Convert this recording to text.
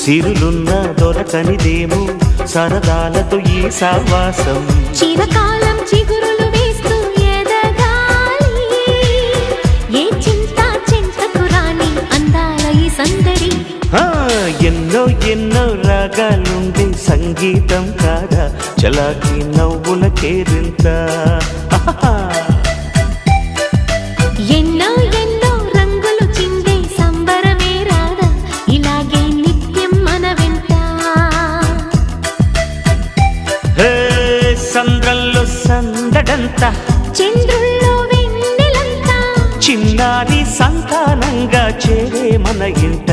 సిరులున్న దొరకనిదేమో సరదాలతో ఈ సావాసం చిరకాలం చిగురులు వేస్తూ ఎదగాలి ఏ చింత చింతకు రాని అందాల ఈ సందడి ఎన్నో ఎన్నో రాగాలుండే సంగీతం కాదా చలాకి నవ్వుల కేరింత ఎన్నో ఎన్నో రంగులు చిందే సంబరమే రాదా ఇలాగే నిత్యం మన వెంట సంద్రంలో సందడంత చంద్రుల్లో వెన్నెలంతా చిన్నారి సంతానంగా చేరే మన ఇంట